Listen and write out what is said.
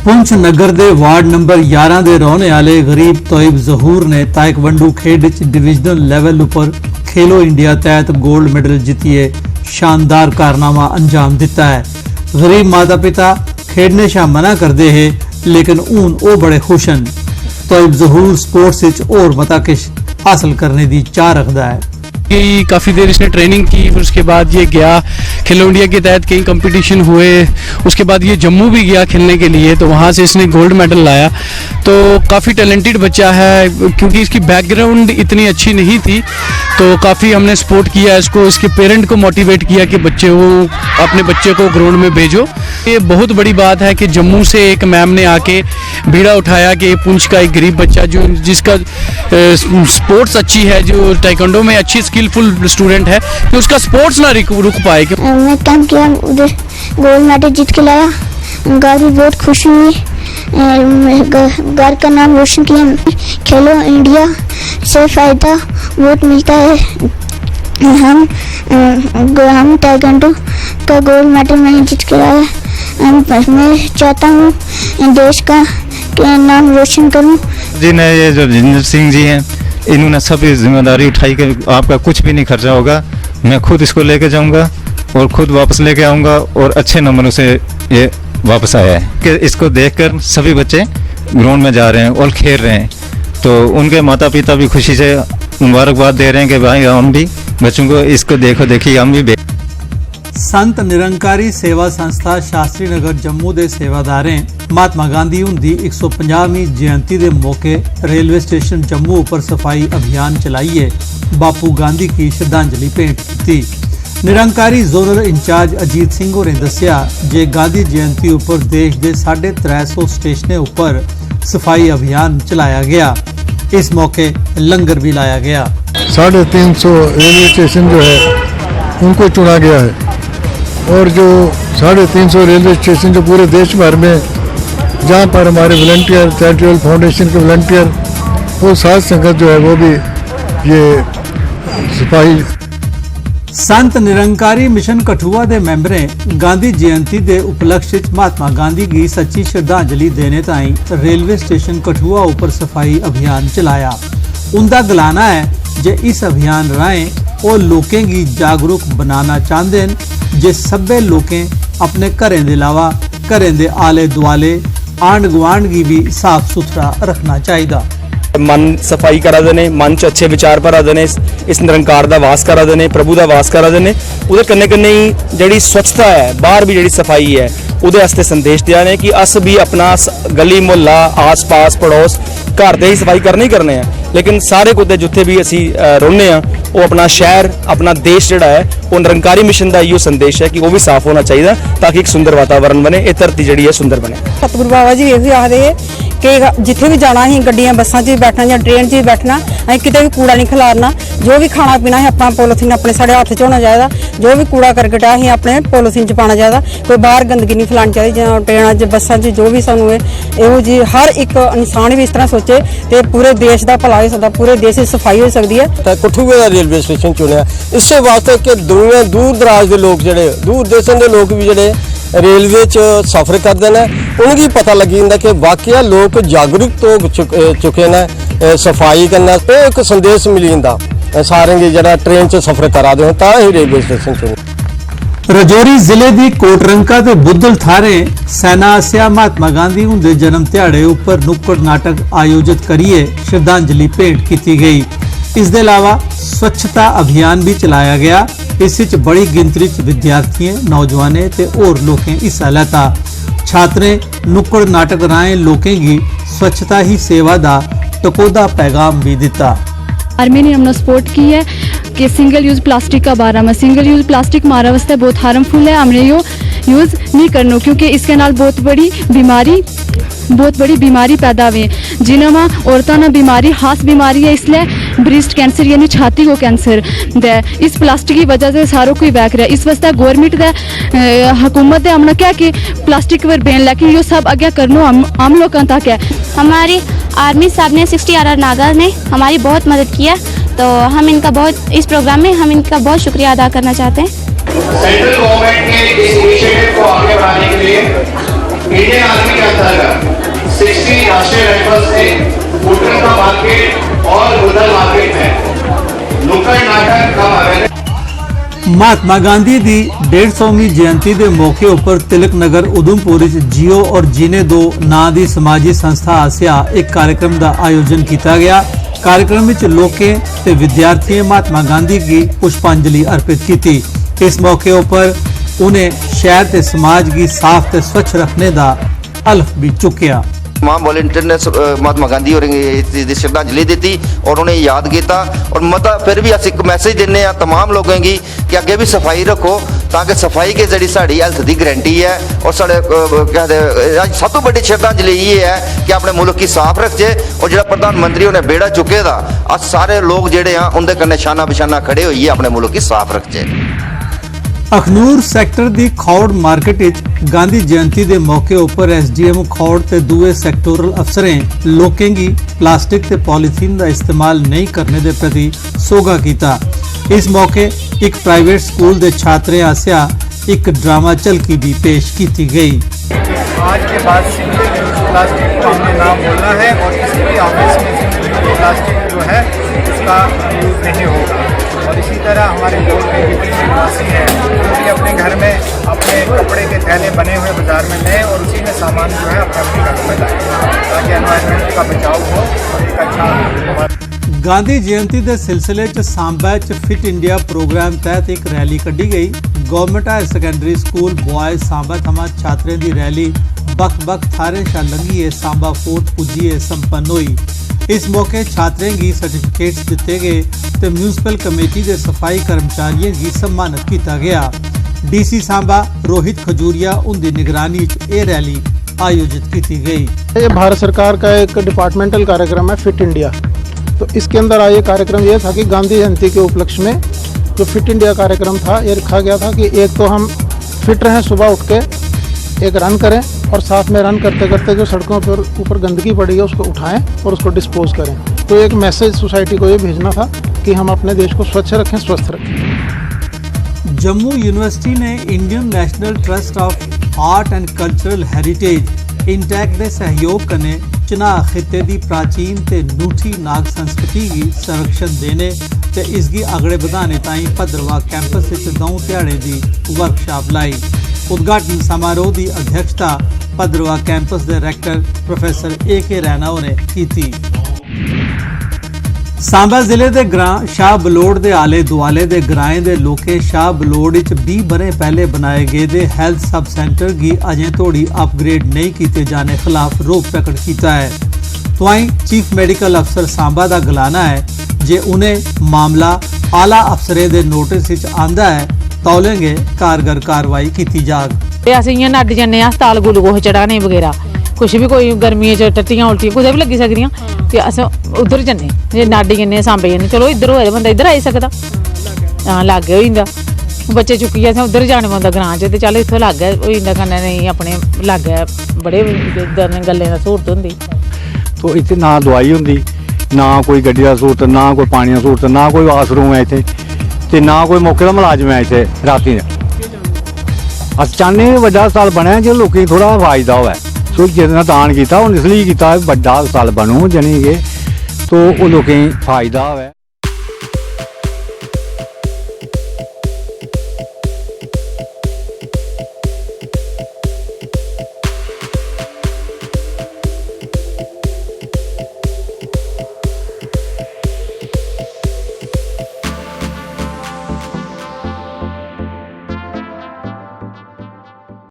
पुंछ नगर दे ward number 11 दे रहने वाले गरीब तोयब जहूर ने ताइक्वांडो खेड च डिविजनल लेवल उपर खेलो इंडिया तहत गोल्ड मेडल जीतिए शानदार कारनामा अंजाम दिता है। गरीब माता पिता खेडने शा मना करते हैं, लेकिन हून वो बड़े खुश हैं। तोयब जहूर स्पोर्ट्स विच और मता किश हासिल करने की चाह रखता है। काफ़ी देर इसने ट्रेनिंग की, फिर उसके बाद ये गया खेलो इंडिया के तहत कई कंपटीशन हुए, उसके बाद ये जम्मू भी गया खेलने के लिए, तो वहाँ से इसने गोल्ड मेडल लाया। तो काफ़ी टैलेंटेड बच्चा है, क्योंकि इसकी बैकग्राउंड इतनी अच्छी नहीं थी, तो काफ़ी हमने सपोर्ट किया इसको, इसके पेरेंट को मोटिवेट किया कि अपने बच्चे को ग्राउंड में भेजो। ये बहुत बड़ी बात है कि जम्मू से एक मैम ने आके बीड़ा उठाया कि पुंछ का एक गरीब बच्चा जिसका स्पोर्ट्स अच्छी है, जो ताइक्वांडो में अच्छी स्किलफुल स्टूडेंट है, कि उसका स्पोर्ट्स ना रुक पाए। मैं कैंप किया, उधर गोल्ड मेडल जीत के लाया, घर भी बहुत खुशी हुई, घर का नाम रोशन किया। खेलो इंडिया से फ़ायदा बहुत मिलता है। हम ताइक्वांडो का गोल्ड मेडल मैंने जीत के लाया। मैं चाहता हूँ देश का नाम रोशन करूँ। जिन्हें ये जो जिंदर सिंह जी हैं, इन्होंने सभी जिम्मेदारी उठाई कि आपका कुछ भी नहीं खर्चा होगा, मैं खुद इसको लेके जाऊंगा और खुद वापस लेके आऊंगा, और अच्छे नंबरों से ये वापस आया है कि इसको देखकर सभी बच्चे ग्राउंड में जा रहे हैं और खेल रहे हैं। तो उनके माता पिता भी खुशी से मुबारकबाद दे रहे हैं कि भाई हम भी बच्चों को इसको देखिए हम भी। संत निरंकारी सेवा संस्था शास्त्री नगर जम्मू के सेवादारें महात्मा गांधी उनकी 150वीं जयंती के मौके रेलवे स्टेशन जम्मू पर सफाई अभियान चलाइए बापू गांधी की श्रद्धांजलि भेंट की। निरंकारी जोनल इंचार्ज अजीत सिंह होरें दस्सिया जे गांधी जयंती उपर देश के 350 स्टेशनों उपर सफाई अभियान चलाया गया। इस मौके लंगर भी लाया गया। 350 रेलवे स्टेशन जो है उनको चुना गया है, और जो 350 रेलवे स्टेशन जो पूरे देश भर में, जहाँ पर हमारे वॉलंटियर चैरिटेबल फाउंडेशन के वॉलंटियर वो साथ संगत जो है वो भी ये सफाई। संत निरंकारी मिशन कठुआ के मैंबरें गांधी जयंती के उपलक्ष्य महात्मा गांधी की सच्ची श्रद्धांजलि देने ताई रेलवे स्टेशन कठुआ उपर सफाई अभियान चलाया। उनका गलाना है जे इस अभियान राएं वो लोगों की जागरूक बनाना चाहते हैं, जे सभे लोगों अपने घरें के अलावा घरें के आले दुआले आंढ गुआंढ की भी साफ सुथरा रखना चाहिए। मन सफाई करा देने, मन च अच्छे विचार भरा देने, इस निरंकार का वास करा देने, प्रभु का वास करा देने। उहदे कन्ने कन्ने ही जिहड़ी स्वच्छता है, बाहर भी जिहड़ी सफाई है, उहदे वास्ते संदेश दिया ने कि अस भी अपना गली मुहल्ला आस पास पड़ोस घर दे ही सफाई करने ही करने हैं, लेकिन सारे कुत्ते जिथे भी असी रोने हैं वो अपना शहर अपना देश जिहड़ा है वो निरंकारी मिशन का इहो संदेश है कि वो भी साफ होना चाहिए, ताकि एक सुंदर वातावरण बने, ये धरती जिहड़ी है सुंदर बने। सतगुरु बाबा जी ये आखते कि जिथे भी जाना अं गड्डियां बसां च बैठना या ट्रेन च बैठना, अं किते भी कूड़ा नहीं खिलारना, जो भी खाना पीना है अपना पोलीथीन अपने साढ़े हथ च होना चाहिए, जो भी कूड़ा करकट है अपने पोलीथीन च पाना चाहिए, कोई बाहर गंदगी नहीं फैलानी चाहिए। ट्रेन च बसां च जो भी सानू इहो जी हर एक इंसान भी इस तरह सोचे तो पूरे देश का भला हो सकता, पूरे देश की सफाई हो सकती है। कठुए का रेलवे स्टेशन चुनिया इस वास्ते कि दुनिया दूर दराज के लोग जोड़े दूर देशों के लोग भी जोड़े रेलवे च सफर करते हैं, उन्हें पता लगी जाता कि वाकई लोग जागरूक हो चुके हैं सफाई करना, तो एक संदेश मिली जाता सारे जो ट्रेन च सफर करा दे ही रेलवे स्टेशन चुने। रजौरी जिले की कोटरंका ते बुद्धल थारे सेना आसिया महात्मा गांधी उनके जन्म दिहाड़े उपर नुक्कड़ नाटक आयोजित करिए श्रद्धांजलि भेंट की गई। इसके अलावा स्वच्छता अभियान भी चलाया गया। इस बड़ी गिनती विद्यार्थियों नौजवानों ते होर लोकें हिस्सा लेता। छात्रें नुक्कड़ नाटक राएं लोकें की स्वच्छता ही सेवा का टकोदा पैगाम भी दिता। आर्मी ने हमने सपोर्ट की है कि सिंगल यूज प्लास्टिक का बारे में, सिंगल यूज प्लास्टिक हमारा वास्ते बहुत हार्मफुल है, हमने यो यूज नहीं करना, क्योंकि इसके नाल बहुत बड़ी बीमारी पैदा हुई, जिन्हें औरतों ने बीमारी खास बीमारी है, इसलिए ब्रेस्ट कैंसर यानी छाती को कैंसर दे इस प्लास्टिक की वजह से सारों को बैक रहा है। इस वास्ते गवर्नमेंट दे हुकूमत ने हमने क्या कि प्लास्टिक पर बैन, लेकिन ये सब आगे करना आम लोगों तक है। हमारी आर्मी साहब ने 60 RR नागा ने हमारी बहुत मदद की है, तो हम इनका बहुत इस प्रोग्राम में हम इनका बहुत शुक्रिया अदा करना चाहते हैं। सेंट्रल गवर्नमेंट के इस इनिशिएटिव को आगे बढ़ाने के लिए इंडियन आर्मी के अंतर्गत राष्ट्रीय राइफल्स के वोटर का मार्केट और रुरल मार्केट में नुक्कड़ नाटक का आयोजन। महात्मा गांधी की 150वीं जयंती के मौके उपर तिलक नगर उधमपुर जियो और जीने दो नां दी समाजी संस्था आसिया एक कार्यक्रम का आयोजन किया गया। कार्यक्रम में लोकें ते विद्यार्थियों महात्मा गांधी की पुष्पांजलि अर्पित की। इस मौके उपर उन्हें शहर ते समाज की साफ ते स्वच्छ रखने का हल्फ भी चुकया। तमाम वॉलंटियर ने महात्मा गांधी और श्रद्धांजलि दी और उन्हें याद किया। और मता फिर भी अस एक मैसेज देने तमाम लोगों की कि अगे भी सफाई रखो, ताकि सफाई के जरिए साड़ी हेल्थ की गारंटी है। और साढ़े कहते सब तो बड़ी श्रद्धांजलि ये है कि अपने मुल्क की साफ रखजे। और जो प्रधानमंत्री उन्हें बेड़ा चुके दा अज सारे लोग जोड़े हैं उनके कन्ने शाना बिशाना खड़े होइए अपने मुल्क की साफ रखजे। अखनूर सैक्टर की खौड़ मार्केट विच गांधी जयंती के मौके उपर SDM खौड़ ते दूए सैक्टोरल अफसरें लोकें की प्लास्टिक ते पॉलीथीन का इस्तेमाल नहीं करने के प्रति सोगा किया। इस मौके एक प्राइवेट स्कूल के छात्रों आसिया एक ड्रामा झलकी भी पेश की गई। आज के बाद सिंगल यूज प्लास्टिक को हमने ना बोलना है और किसी भी ऑफिस में सिंगल यूज प्लास्टिक जो है उसका यूज नहीं होगा। और इसी तरह हमारे गाँव के जितने निवासी हैं वो भी अपने घर में अपने कपड़े के थैले बने हुए बाजार में लें और उसी में सामान जो है अपने अपने घर में लाएं, ताकि एनवायरनमेंट का बचाव हो और एक अच्छा। गांधी जयंती के सिलसिले च सांबा च फिट इंडिया प्रोग्राम तहत एक रैली कढ़ी गई। Government higher secondary school boys Samba थमां छात्रें की रैली बख-बख थारें शा लंघिए सांबा फोर्ट पुज्जिए संपन्न हुई। इस मौके छात्रें की सर्टिफिकेट्स दिते गए तो म्यूनसिपल कमेटी के सफाई कर्मचारियों की सम्मानित किया गया। DC सांबा रोहित खजूरिया उनकी निगरानी ये रैली आयोजित की गई। ये भारत सरकार का एक डिपार्टमेंटल कार्यक्रम है फिट इंडिया। तो इसके अंदर आए कार्यक्रम ये था कि गांधी जयंती के उपलक्ष्य में जो फिट इंडिया कार्यक्रम था ये रखा गया था कि एक तो हम फिट रहें, सुबह उठ के एक रन करें और साथ में रन करते करते जो सड़कों पर ऊपर गंदगी पड़ी है उसको उठाएं और उसको डिस्पोज करें। तो एक मैसेज सोसाइटी को ये भेजना था कि हम अपने देश को स्वच्छ रखें, स्वस्थ रखें। जम्मू यूनिवर्सिटी ने Indian national trust of art and cultural heritage INTACH के सहयोग कने चनाह खिते की प्राचीन ते नूठी नाग संस्कृति की संरक्षण देने ते इसकी अगड़े बढ़ाने ताई भद्रवाह कैंपस विच 2 ध्याड़े की वर्कशॉप लाई। उद्घाटन समारोह की अध्यक्षता भद्रवाह कैंपस के रैक्टर प्रोफैसर AK रैना ने की। सांबा जिले के ग्रां शाह बलोड़ के आले दुआले के ग्राएं के लोकें शाह बलोड़ 20 बरे पहले बनाए गए दे हेल्थ सब सेंटर की अजें तोड़ी अपग्रेड नहीं किए जाने खिलाफ रोक प्रकट किया है। तवाई चीफ मेडिकल अफसर सांबा का गलाना है जे उन्हें मामला आला अफसरे के नोटिस आंदा है तौलेंगे कारगर कार्रवाई की जाग। असीं इ'यां नड्ड जन्ने हस्पताल ग्लूकोज चढ़ाने वगैरह कुछ भी कोई गर्मियों च टट्टियां उल्टियां कुदै भी लगी सकदियां ते अस उद्धर जन्ने जे नड्ड जन्ने सांबे जन्ने। चलो इद्धर होए ते बंदा इद्धर आई सकदा, हां लाग्गे होई जंदा। बच्चे चुक्कियै असें उद्धर जाने पौंदा ग्रां च ते चल इत्थों लाग्गे होई जंदा, कन्नै नहीं अपने लाग्गे बड़े गल्लें दा स्हूलत होंदी। तो इत्थे ना दवाई होंदी, ना कोई गड्डी दा स्हूलत, ना कोई पानी दा स्हूलत, ना कोई वाशरूम है इत्थे ते ना कोई मौके दा मुलाजम है इत्थे रातीं दे। अस चाहने बड्डा हस्पताल बने जो लोकें गी थोड़ा फायदा होवे। सो जिन्ना दान किया उन्हें इसलिए किया बड्डा हस्पताल बनू जानी कि तो लोकें फायदा होवे।